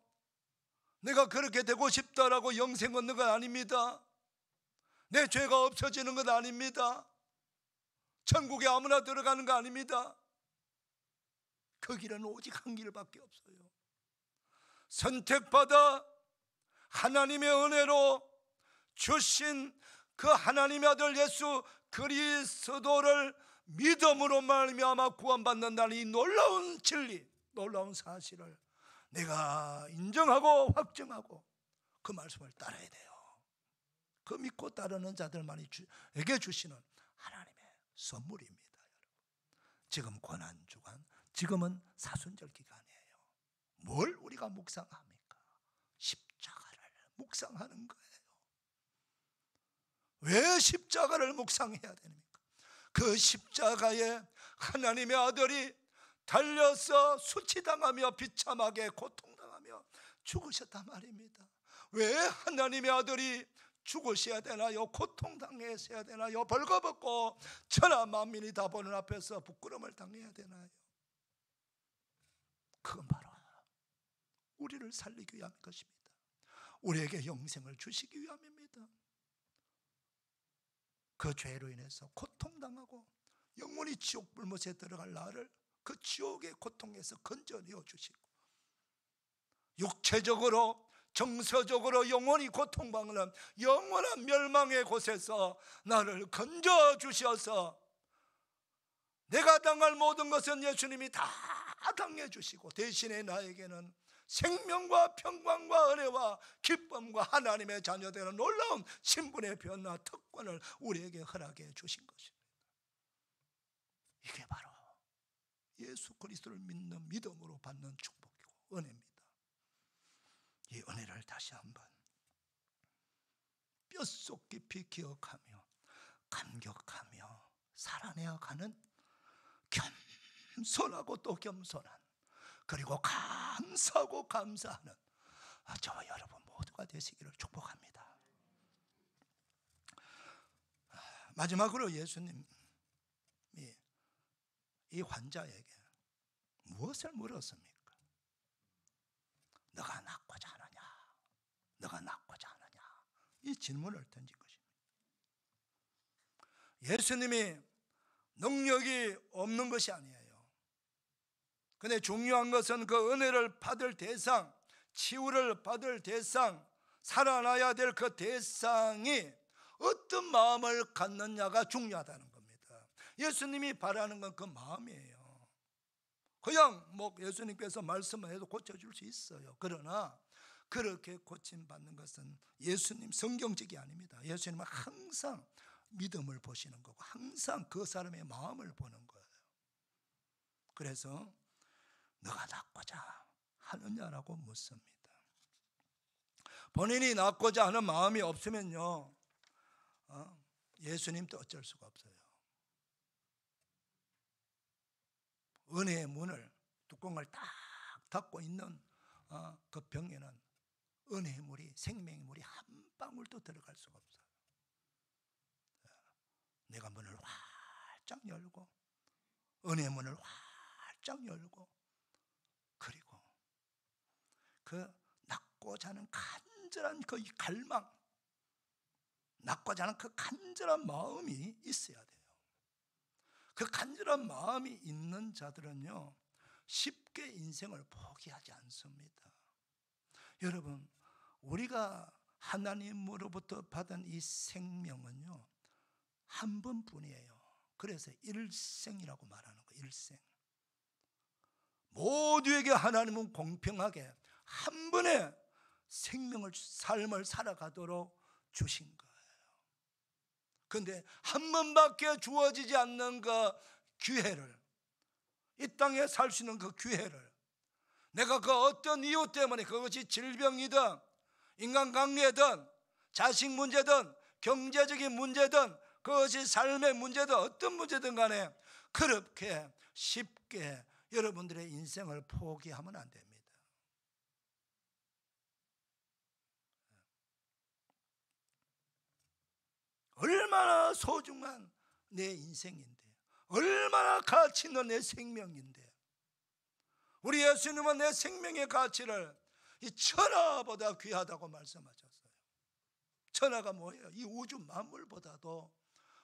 Speaker 1: 내가 그렇게 되고 싶다라고 영생 얻는 건 아닙니다. 내 죄가 없어지는 건 아닙니다. 천국에 아무나 들어가는 거 아닙니다. 그 길은 오직 한 길밖에 없어요. 선택받아 하나님의 은혜로 주신 그 하나님의 아들 예수 그리스도를 믿음으로 말미암아 구원받는다는 이 놀라운 진리, 놀라운 사실을 내가 인정하고 확증하고 그 말씀을 따라야 돼요. 그 믿고 따르는 자들만에게 주시는 하나님의 선물입니다. 여러분, 지금 고난주간, 지금은 사순절 기간이에요. 뭘 우리가 묵상합니까? 십자가를 묵상하는 거예요. 왜 십자가를 묵상해야 됩니까? 그 십자가에 하나님의 아들이 달려서 수치당하며 비참하게 고통당하며 죽으셨단 말입니다. 왜 하나님의 아들이 죽으셔야 되나요? 고통당해야 되나요? 벌거벗고 천하 만민이 다 보는 앞에서 부끄러움을 당해야 되나요? 그건 바로 우리를 살리기 위한 것입니다. 우리에게 영생을 주시기 위함입니다. 그 죄로 인해서 고통당하고 영원히 지옥 불못에 들어갈 나를 그 지옥의 고통에서 건져내어 주시고, 육체적으로 정서적으로 영원히 고통받는 영원한 멸망의 곳에서 나를 건져 주셔서 내가 당할 모든 것은 예수님이 다 당해 주시고 대신에 나에게는 생명과 평강과 은혜와 기쁨과 하나님의 자녀되는 놀라운 신분의 변화 특권을 우리에게 허락해 주신 것입니다. 이게 바로 예수 그리스도를 믿는 믿음으로 받는 축복이고 은혜입니다. 이 은혜를 다시 한번 뼛속 깊이 기억하며 감격하며 살아내어 가는 겸손하고 또 겸손한, 그리고 감사하고 감사하는 저와 여러분 모두가 되시기를 축복합니다. 마지막으로 예수님이 이 환자에게 무엇을 물었습니까? 너가 낫고자 하느냐? 너가 낫고자 하느냐? 이 질문을 던진 것입니다. 예수님이 능력이 없는 것이 아니에요. 근데 중요한 것은 그 은혜를 받을 대상, 치유를 받을 대상, 살아나야 될 그 대상이 어떤 마음을 갖느냐가 중요하다는 겁니다. 예수님이 바라는 건 그 마음이에요. 그냥 예수님께서 말씀만 해도 고쳐줄 수 있어요. 그러나 그렇게 고침받는 것은 예수님 성경적이 아닙니다. 예수님은 항상 믿음을 보시는 거고 항상 그 사람의 마음을 보는 거예요. 그래서 너가 낫고자 하느냐라고 묻습니다. 본인이 낫고자 하는 마음이 없으면요, 예수님도 어쩔 수가 없어요. 은혜의 문을, 뚜껑을 딱 닫고 있는 그 병에는 은혜의 물이, 생명의 물이 한 방울도 들어갈 수가 없어요. 내가 문을 활짝 열고 은혜의 문을 활짝 열고, 그리고 그 낫고자 하는 간절한 그 갈망, 낙고자 하는 그 간절한 마음이 있어야 돼요. 그 간절한 마음이 있는 자들은요, 쉽게 인생을 포기하지 않습니다. 여러분, 우리가 하나님으로부터 받은 이 생명은요, 한 번뿐이에요. 그래서 일생이라고 말하는 거예요. 일생. 모두에게 하나님은 공평하게 한 번에 삶을 살아가도록 주신 거예요. 그런데 한 번밖에 주어지지 않는 그 기회를, 이 땅에 살 수 있는 그 기회를, 내가 그 어떤 이유 때문에, 그것이 질병이든 인간관계든 자식 문제든 경제적인 문제든 그것이 삶의 문제든 어떤 문제든 간에 그렇게 쉽게 여러분들의 인생을 포기하면 안 됩니다. 얼마나 소중한 내 인생인데, 얼마나 가치 있는 내 생명인데, 우리 예수님은 내 생명의 가치를 이 천하보다 귀하다고 말씀하셨어요. 천하가 뭐예요? 이 우주 만물보다도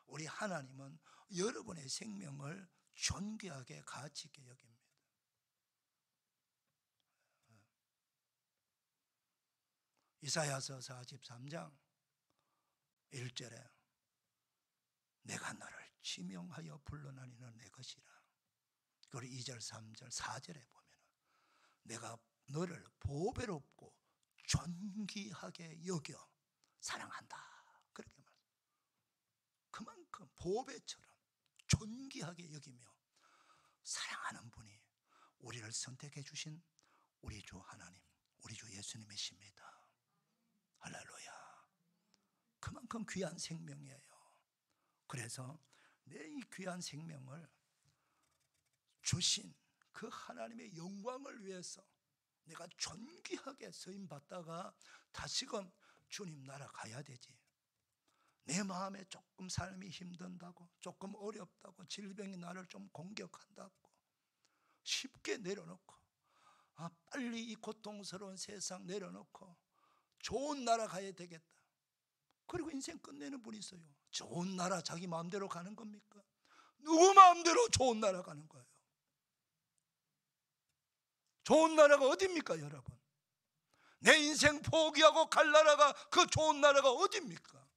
Speaker 1: 우리 하나님은 여러분의 생명을 존귀하게 가치 있게 여깁니다. 이사야서 43장 1절에 내가 너를 지명하여 불러나니 는 내 것이라. 그리고 2절, 3절, 4절에 보면 내가 너를 보배롭고 존귀하게 여겨 사랑한다. 그렇게 말합니다. 그만큼 보배처럼 존귀하게 여기며 사랑하는 분이 우리를 선택해 주신 우리 주 하나님, 우리 주 예수님이십니다. 할렐루야. 그만큼 귀한 생명이에요. 그래서 내 이 귀한 생명을 주신 그 하나님의 영광을 위해서 내가 존귀하게 쓰임받다가 다시금 주님 나라 가야 되지. 내 마음에 조금 삶이 힘든다고, 조금 어렵다고, 질병이 나를 좀 공격한다고 쉽게 내려놓고, 빨리 이 고통스러운 세상 내려놓고 좋은 나라 가야 되겠다. 그리고 인생 끝내는 분이 있어요. 좋은 나라 자기 마음대로 가는 겁니까? 누구 마음대로 좋은 나라 가는 거예요? 좋은 나라가 어디입니까, 여러분? 내 인생 포기하고 갈 나라가, 그 좋은 나라가 어디입니까?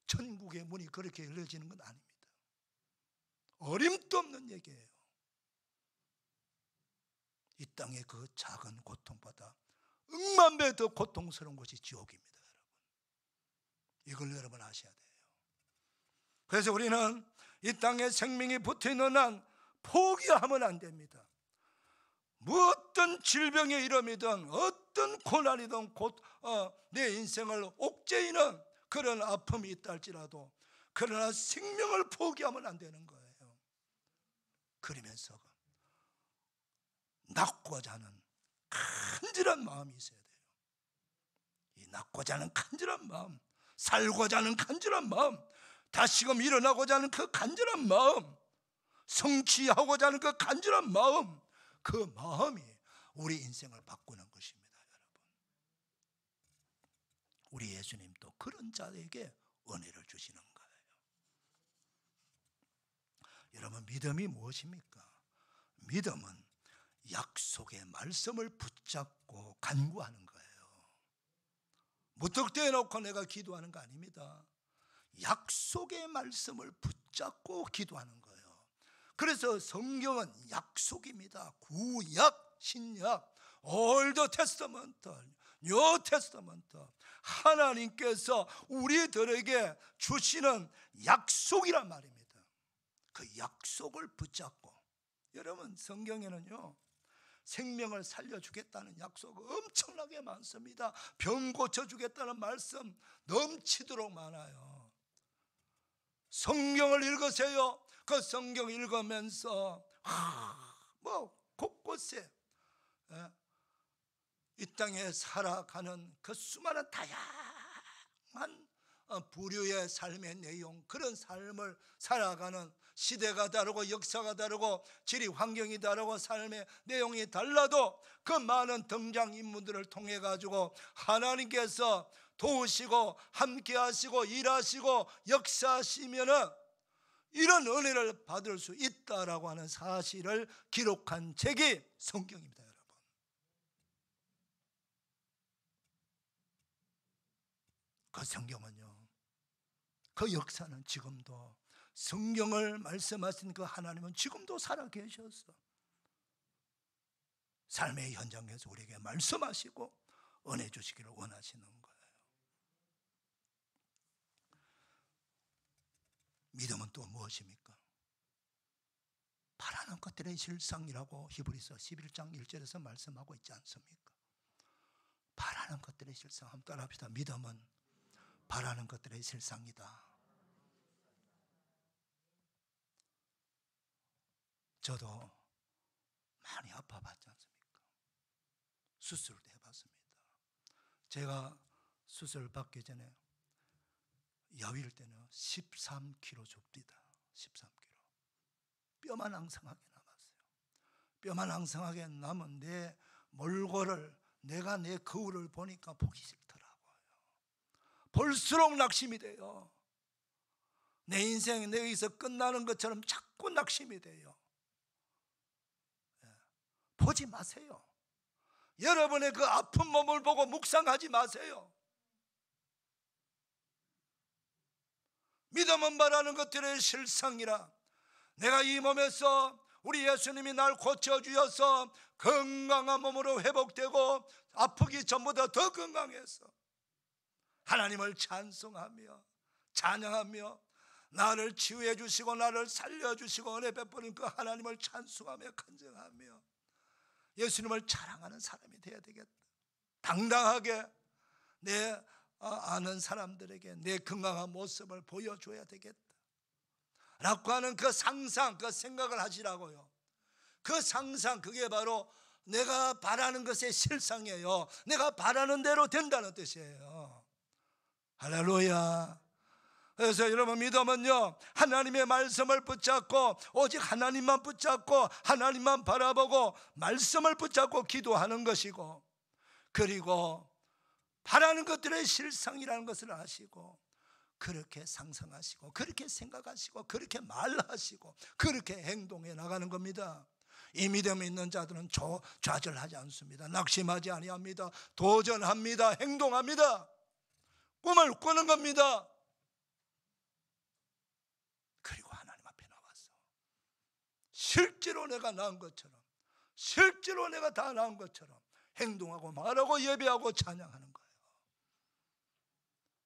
Speaker 1: 천국의 문이 그렇게 열려지는 건 아닙니다. 어림도 없는 얘기예요. 이 땅의 그 작은 고통보다 억만 배 더 고통스러운 것이 지옥입니다, 여러분. 이걸 여러분 아셔야 돼요. 그래서 우리는 이 땅에 생명이 붙어있는 한 포기하면 안 됩니다. 어떤 질병의 이름이든 어떤 고난이든 내 인생을 옥죄이는 그런 아픔이 있다 할지라도, 그러나 생명을 포기하면 안 되는 거예요. 그러면서 낫고자 하는 간절한 마음이 있어야 돼요. 이 낫고자 하는 간절한 마음, 살고자 하는 간절한 마음, 다시금 일어나고자 하는 그 간절한 마음, 성취하고자 하는 그 간절한 마음, 그 마음이 우리 인생을 바꾸는 것입니다, 여러분. 우리 예수님도 그런 자에게 은혜를 주시는 거예요. 여러분, 믿음이 무엇입니까? 믿음은 약속의 말씀을 붙잡고 간구하는 거예요. 무턱대해 놓고 내가 기도하는 거 아닙니다. 약속의 말씀을 붙잡고 기도하는 거예요. 그래서 성경은 약속입니다. 구약, 신약, 올드 테스터먼트, 뉴 테스터먼트, 하나님께서 우리들에게 주시는 약속이란 말입니다. 그 약속을 붙잡고, 여러분, 성경에는요 생명을 살려주겠다는 약속 엄청나게 많습니다. 병 고쳐주겠다는 말씀 넘치도록 많아요. 성경을 읽으세요. 그 성경 읽으면서 곳곳에 이 땅에 살아가는 그 수많은 다양한 부류의 삶의 내용, 그런 삶을 살아가는, 시대가 다르고 역사가 다르고 지리 환경이 다르고 삶의 내용이 달라도 그 많은 등장인물들을 통해 가지고 하나님께서 도우시고 함께 하시고 일하시고 역사하시면은 이런 은혜를 받을 수 있다라고 하는 사실을 기록한 책이 성경입니다, 여러분. 그 성경은요, 그 역사는 지금도, 성경을 말씀하신 그 하나님은 지금도 살아계셔서 삶의 현장에서 우리에게 말씀하시고 은혜 주시기를 원하시는 거예요. 믿음은 또 무엇입니까? 바라는 것들의 실상이라고 히브리서 11장 1절에서 말씀하고 있지 않습니까? 바라는 것들의 실상, 한번 따라합시다. 믿음은 바라는 것들의 실상이다. 저도 많이 아파봤지 않습니까? 수술도 해봤습니다. 제가 수술 받기 전에 여일 때는 13kg 줍니다. 13kg. 뼈만 앙상하게 남았어요. 뼈만 앙상하게 남은 내 몰골을, 내가 내 거울을 보니까 보기 싫더라고요. 볼수록 낙심이 돼요. 내 인생이 여기서 끝나는 것처럼 자꾸 낙심이 돼요. 보지 마세요. 여러분의 그 아픈 몸을 보고 묵상하지 마세요. 믿음은 바라는 것들의 실상이라. 내가 이 몸에서 우리 예수님이 날 고쳐주셔서 건강한 몸으로 회복되고 아프기 전보다 더 건강해서 하나님을 찬송하며 찬양하며 나를 치유해 주시고 나를 살려주시고 은혜 베푸는 그 하나님을 찬송하며 간증하며 예수님을 자랑하는 사람이 되어야 되겠다. 당당하게 내 아는 사람들에게 내 건강한 모습을 보여줘야 되겠다 라고 하는 그 상상, 그 생각을 하시라고요. 그 상상, 그게 바로 내가 바라는 것의 실상이에요. 내가 바라는 대로 된다는 뜻이에요. 할렐루야. 그래서 여러분, 믿음은요, 하나님의 말씀을 붙잡고 오직 하나님만 붙잡고 하나님만 바라보고 말씀을 붙잡고 기도하는 것이고, 그리고 바라는 것들의 실상이라는 것을 아시고 그렇게 상상하시고 그렇게 생각하시고 그렇게 말하시고 그렇게 행동해 나가는 겁니다. 이 믿음이 있는 자들은 좌절하지 않습니다. 낙심하지 아니합니다. 도전합니다. 행동합니다. 꿈을 꾸는 겁니다. 그리고 하나님 앞에 나와서 실제로 내가 낳은 것처럼, 실제로 내가 다 낳은 것처럼 행동하고 말하고 예배하고 찬양하는 거예요.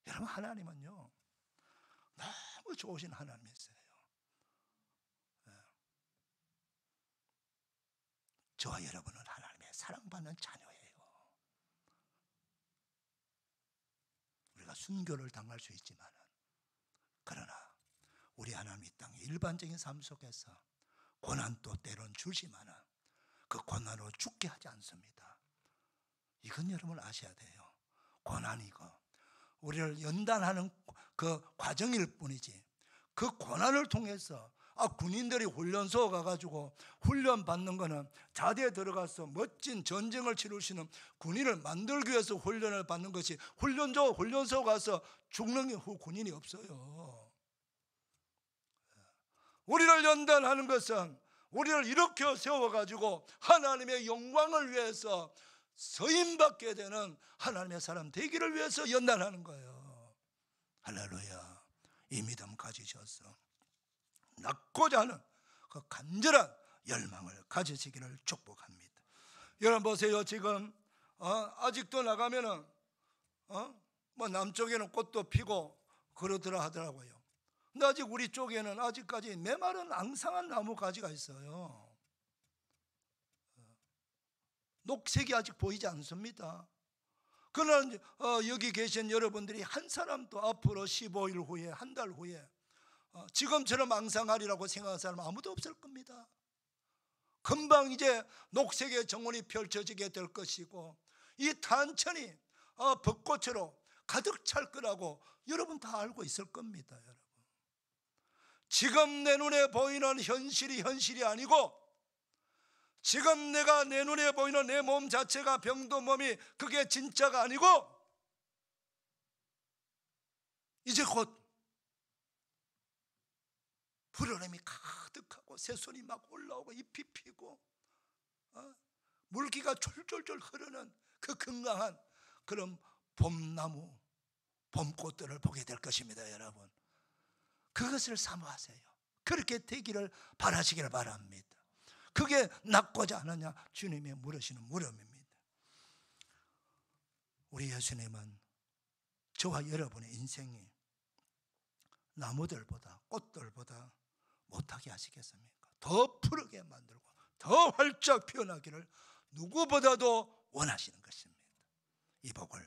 Speaker 1: 여러분, 하나님은요 너무 좋으신 하나님이세요. 저와 여러분은 하나님의 사랑받는 자녀예요. 우리가 순교를 당할 수 있지만, 그러나 우리 하나님 이 땅의 일반적인 삶 속에서 고난도 때론 주시만은 그 고난으로 죽게 하지 않습니다. 이건 여러분 아셔야 돼요. 고난이고 우리를 연단하는 그 과정일 뿐이지, 그 고난을 통해서 군인들이 훈련소 가가지고 훈련 받는 거는 자대에 들어가서 멋진 전쟁을 치를 수 있는 군인을 만들기 위해서 훈련을 받는 것이, 훈련소 가서 죽는 군인이 없어요. 우리를 연단하는 것은 우리를 일으켜 세워가지고 하나님의 영광을 위해서 서임받게 되는 하나님의 사람 되기를 위해서 연단하는 거예요. 할렐루야. 이 믿음 가지셔서 낳고자 하는 그 간절한 열망을 가지시기를 축복합니다. 여러분 보세요. 지금 아직도 나가면은 뭐 남쪽에는 꽃도 피고 그러더라 하더라고요. 근데 아직 우리 쪽에는 아직까지 메마른 앙상한 나무 가지가 있어요. 녹색이 아직 보이지 않습니다. 그러나 여기 계신 여러분들이 한 사람도 앞으로 15일 후에, 한 달 후에 지금처럼 앙상하리라고 생각하는 사람 아무도 없을 겁니다. 금방 이제 녹색의 정원이 펼쳐지게 될 것이고 이 탄천이 벚꽃으로 가득 찰 거라고 여러분 다 알고 있을 겁니다. 여러분, 지금 내 눈에 보이는 현실이 아니고, 지금 내 눈에 보이는 내 몸 자체가 병든 몸이 그게 진짜가 아니고, 이제 곧 푸르름이 가득하고 새순이 막 올라오고 잎이 피고 물기가 졸졸졸 흐르는 그 건강한 그런 봄나무, 봄꽃들을 보게 될 것입니다. 여러분, 그것을 사모하세요. 그렇게 되기를 바라시기를 바랍니다. 그게 낫고자 하느냐, 주님이 물으시는 물음입니다. 우리 예수님은 저와 여러분의 인생이 나무들보다 꽃들보다 못하게 하시겠습니까? 더 푸르게 만들고 더 활짝 피어나기를 누구보다도 원하시는 것입니다. 이 복을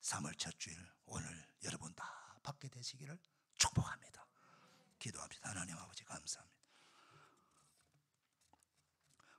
Speaker 1: 3월 첫 주일 오늘 여러분 다 받게 되시기를 축복합니다. 기도합시다. 하나님 아버지, 감사합니다.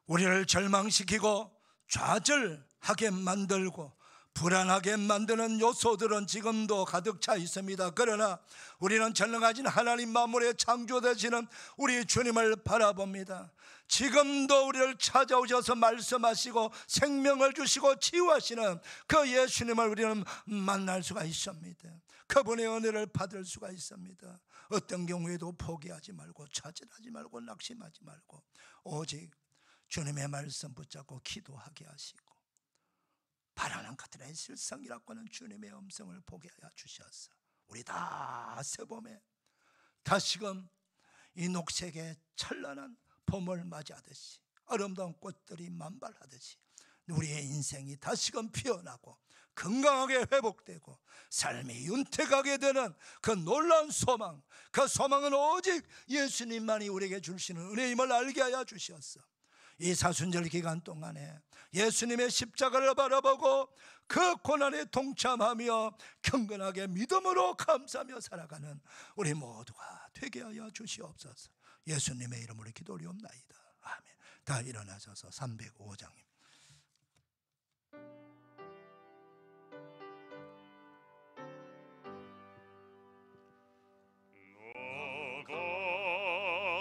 Speaker 1: 우리를 절망시키고 좌절하게 만들고 불안하게 만드는 요소들은 지금도 가득 차 있습니다. 그러나 우리는 전능하신 하나님 만물의 창조되시는 우리 주님을 바라봅니다. 지금도 우리를 찾아오셔서 말씀하시고 생명을 주시고 치유하시는 그 예수님을 우리는 만날 수가 있습니다. 그분의 은혜를 받을 수가 있습니다. 어떤 경우에도 포기하지 말고 좌절하지 말고 낙심하지 말고 오직 주님의 말씀 붙잡고 기도하게 하시고 바라는 것들의 실성이라고 하는 주님의 음성을 보게 하여 주셔서 우리 다 새봄에 다시금 이 녹색의 찬란한 봄을 맞이하듯이 아름다운 꽃들이 만발하듯이 우리의 인생이 다시금 피어나고 건강하게 회복되고 삶이 윤택하게 되는 그 놀라운 소망, 그 소망은 오직 예수님만이 우리에게 주시는 은혜임을 알게 하여 주시옵소서. 이 사순절 기간 동안에 예수님의 십자가를 바라보고 그 고난에 동참하며 경건하게 믿음으로 감사하며 살아가는 우리 모두가 되게 하여 주시옵소서. 예수님의 이름으로 기도 올리옵나이다. 아멘. 다 일어나셔서 305장입니다.
Speaker 2: 나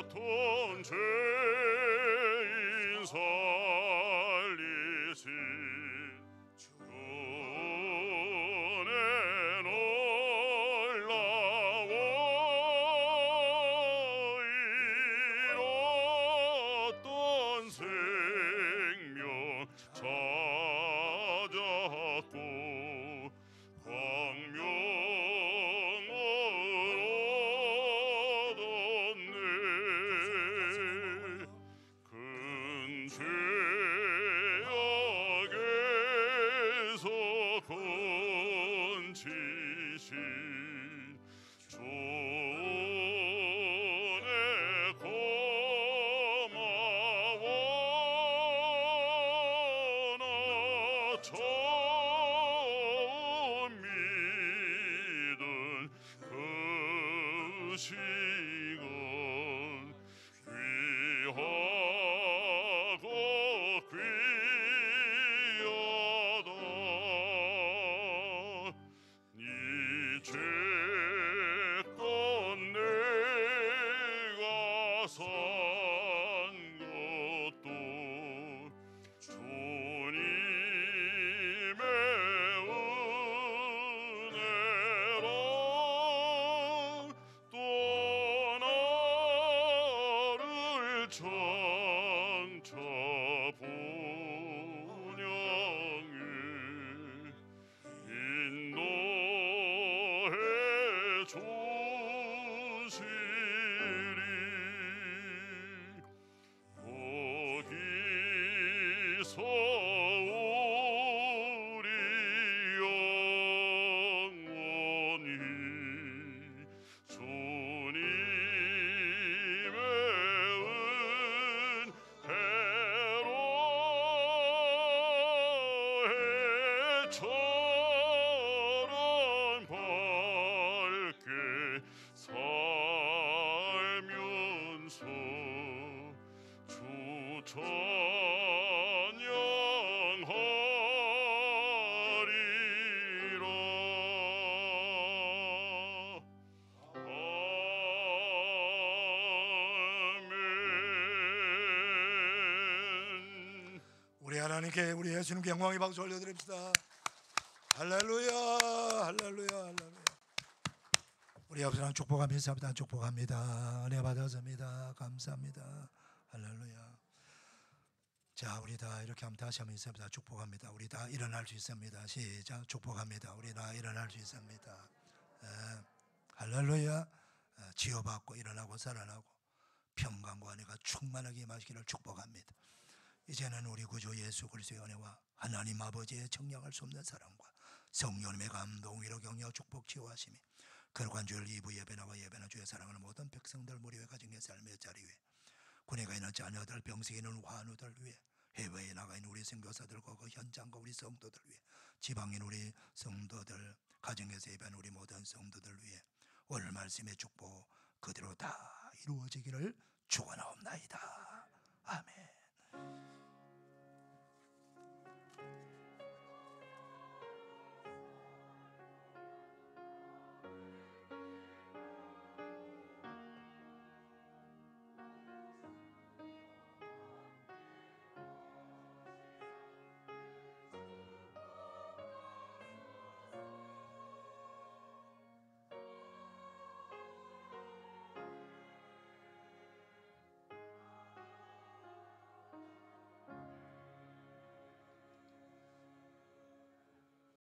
Speaker 2: 같은 죄인 살리신 주의 놀라워 잃었던 생명 찾았고 광명을 얻었네. 큰 죄악에서 건지신 주의 고마워. 나 처음 믿은 그 시간 귀하고 귀하다. 네 죄껏 내가 산 것도 주님의 은혜로 또 나를 장차 분양해 인도해 주시리. 거기서 우리 영원히 주님의 은혜로 해처럼 밝게 살면서 주 찬양하리라.
Speaker 1: 우리 하나님께 우리 예수님께 영광의 박수 올려드립시다. 할렐루야, 할렐루야, 할렐루야. 우리 아버지랑 축복합니다. 축복합니다. 은혜 받았습니다. 감사합니다. 할렐루야. 자, 우리 다 이렇게 하면 다시 한번 있습니다. 축복합니다. 우리 다 일어날 수 있습니다. 시작. 축복합니다. 우리 다 일어날 수 있습니다. 할렐루야. 치유받고 일어나고 살아나고 평강과 은혜가 충만하게 임하시기를 축복합니다. 이제는 우리 구주 예수 그리스도의 은혜와 하나님 아버지의 청량할 수 없는 사랑과 성령님의 감동 위로 격려 축복 치유하심이 거룩한 주일 2부 예배나와 예배나 주의 사랑하는 모든 백성들 무리의 가정의 삶의 자리 위에 군에 가 있는 자녀들 병석에 있는 환우들 위해 해외에 나가 있는 우리 선교사들과 그 현장과 우리 성도들 위해 지방에 있는 우리 성도들 가정에서 예배하는 우리 모든 성도들 위해 오늘 말씀의 축복 그대로 다 이루어지기를 축원하옵나이다. 아멘.